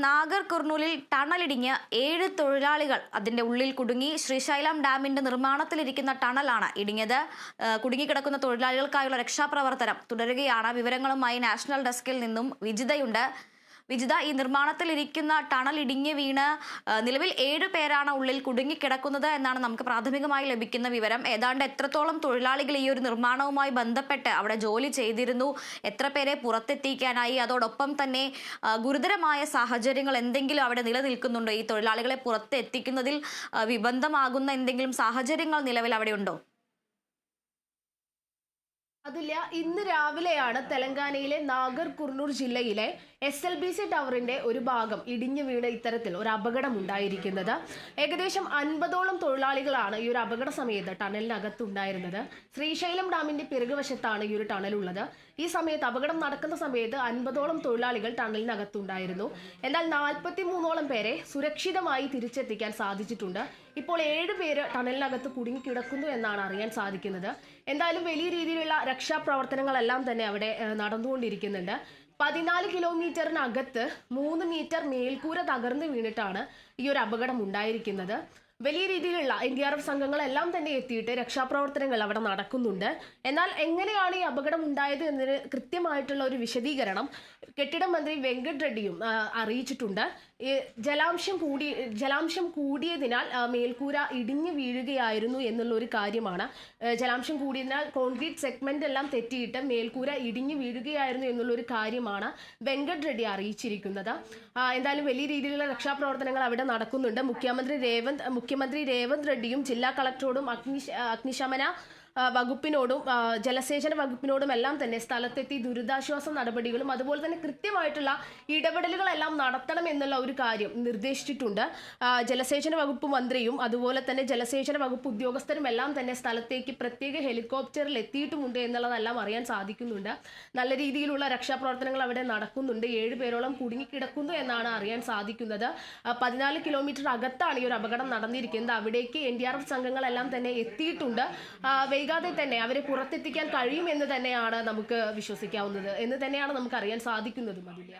നാഗർ കുർണൂലിൽ ടണലിടിഞ്ഞ് 7 തൊഴിലാളികൾ അതിന്റെ ഉള്ളിൽ കുടുങ്ങി. ശ്രീശൈലം ഡാമിന്റെ നിർമ്മാണത്തിലിരിക്കുന്ന ടണലാണ് ഇടിഞ്ഞത്. കുടുങ്ങിക്കിടക്കുന്ന തൊഴിലാളികൾക്കായുള്ള രക്ഷാപ്രവർത്തനം തുടരുകയാണ്. വിവരങ്ങളുമായി നാഷണൽ ഡെസ്കിൽ നിന്നും വിജിതയുണ്ട്. വിജിത, ഈ നിർമ്മാണത്തിലിരിക്കുന്ന ടണൽ ഇടിഞ്ഞ് വീണ് നിലവിൽ 7 പേരാണ് ഉള്ളിൽ കുടുങ്ങിക്കിടക്കുന്നത് എന്നാണ് നമുക്ക് പ്രാഥമികമായി ലഭിക്കുന്ന വിവരം. ഏതാണ്ട് എത്രത്തോളം തൊഴിലാളികൾ ഈ ഒരു നിർമ്മാണവുമായി ബന്ധപ്പെട്ട് അവിടെ ജോലി ചെയ്തിരുന്നു, എത്ര പേരെ പുറത്തെത്തിക്കാനായി, അതോടൊപ്പം തന്നെ ഗുരുതരമായ സാഹചര്യങ്ങൾ എന്തെങ്കിലും അവിടെ നിലനിൽക്കുന്നുണ്ടോ? ഈ തൊഴിലാളികളെ പുറത്തെത്തിക്കുന്നതിൽ വിബന്ധമാകുന്ന എന്തെങ്കിലും സാഹചര്യങ്ങൾ നിലവിൽ അവിടെ ഉണ്ടോ? അതില്ല. ഇന്ന് രാവിലെയാണ് തെലങ്കാനയിലെ നാഗർ കുർണൂർ ജില്ലയിലെ SLBC ടവറിന്റെ ഒരു ഭാഗം ഇടിഞ്ഞു വീണ് ഇത്തരത്തിൽ ഒരു അപകടം ഉണ്ടായിരിക്കുന്നത്. ഏകദേശം 50ഓളം തൊഴിലാളികളാണ് ഈ ഒരു അപകട സമയത്ത് ടണലിനകത്തുണ്ടായിരുന്നത്. ശ്രീശൈലം ഡാമിന്റെ പിറകുവശത്താണ് ഈ ഒരു ടണലുള്ളത്. ഈ സമയത്ത് അപകടം നടക്കുന്ന സമയത്ത് 50ഓളം തൊഴിലാളികൾ ടണലിനകത്തുണ്ടായിരുന്നു. എന്നാൽ 43ഓളം പേരെ സുരക്ഷിതമായി തിരിച്ചെത്തിക്കാൻ സാധിച്ചിട്ടുണ്ട്. ഇപ്പോൾ 7 പേര് ടണലിനകത്ത് കുടുങ്ങിക്കിടക്കുന്നു എന്നാണ് അറിയാൻ സാധിക്കുന്നത്. എന്തായാലും വലിയ രീതിയിലുള്ള രക്ഷാപ്രവർത്തനങ്ങളെല്ലാം തന്നെ അവിടെ നടന്നുകൊണ്ടിരിക്കുന്നുണ്ട്. 14 കിലോമീറ്ററിനകത്ത് 3 മീറ്റർ മേൽക്കൂര തകർന്നു വീണിട്ടാണ് ഈ ഒരു അപകടം ഉണ്ടായിരിക്കുന്നത്. വലിയ രീതിയിലുള്ള NDRF സംഘങ്ങളെല്ലാം തന്നെ എത്തിയിട്ട് രക്ഷാപ്രവർത്തനങ്ങൾ അവിടെ നടക്കുന്നുണ്ട്. എന്നാൽ എങ്ങനെയാണ് ഈ അപകടം ഉണ്ടായത് എന്നതിന് കൃത്യമായിട്ടുള്ള ഒരു വിശദീകരണം കെട്ടിട മന്ത്രി വെങ്കട് റെഡ്ഡിയും അറിയിച്ചിട്ടുണ്ട്. ജലാംശം കൂടിയതിനാൽ മേൽക്കൂര ഇടിഞ്ഞു വീഴുകയായിരുന്നു എന്നുള്ള ഒരു കാര്യമാണ്. ജലാംശം കൂടിയതിനാൽ കോൺക്രീറ്റ് സെഗ്മെന്റ് എല്ലാം തെറ്റിയിട്ട് മേൽക്കൂര ഇടിഞ്ഞു വീഴുകയായിരുന്നു എന്നുള്ള ഒരു കാര്യമാണ് വെങ്കട് റെഡ്ഡി അറിയിച്ചിരിക്കുന്നത്. എന്തായാലും വലിയ രീതിയിലുള്ള രക്ഷാപ്രവർത്തനങ്ങൾ അവിടെ നടക്കുന്നുണ്ട്. മുഖ്യമന്ത്രി രേവന്ത് റെഡ്ഡിയും ജില്ലാ കളക്ടറോടും അഗ്നിശമന വകുപ്പിനോടും ജലസേചന വകുപ്പിനോടും എല്ലാം തന്നെ സ്ഥലത്തെത്തി ദുരിതാശ്വാസ നടപടികളും അതുപോലെ തന്നെ കൃത്യമായിട്ടുള്ള ഇടപെടലുകളെല്ലാം നടത്തണം എന്നുള്ള ഒരു കാര്യം നിർദ്ദേശിച്ചിട്ടുണ്ട്. ജലസേചന വകുപ്പ് മന്ത്രിയും അതുപോലെ തന്നെ ജലസേചന വകുപ്പ് ഉദ്യോഗസ്ഥരും എല്ലാം തന്നെ സ്ഥലത്തേക്ക് പ്രത്യേക ഹെലികോപ്റ്ററിൽ എത്തിയിട്ടുമുണ്ട് എന്നുള്ളതെല്ലാം അറിയാൻ സാധിക്കുന്നുണ്ട്. നല്ല രീതിയിലുള്ള രക്ഷാപ്രവർത്തനങ്ങൾ അവിടെ നടക്കുന്നുണ്ട്. 7 പേരോളം കുടുങ്ങിക്കിടക്കുന്നു എന്നാണ് അറിയാൻ സാധിക്കുന്നത്. 14 കിലോമീറ്റർ അകത്താണ് ഈ ഒരു അപകടം നടന്നിരിക്കുന്നത്. അവിടേക്ക് NDRF സംഘങ്ങളെല്ലാം തന്നെ എത്തിയിട്ടുണ്ട്. വൈകാതെ തന്നെ അവരെ പുറത്തെത്തിക്കാൻ കഴിയുമെന്ന് തന്നെയാണ് നമുക്ക് വിശ്വസിക്കാവുന്നത്, എന്ന് തന്നെയാണ് നമുക്ക് അറിയാൻ സാധിക്കുന്നതും. അതില്ല.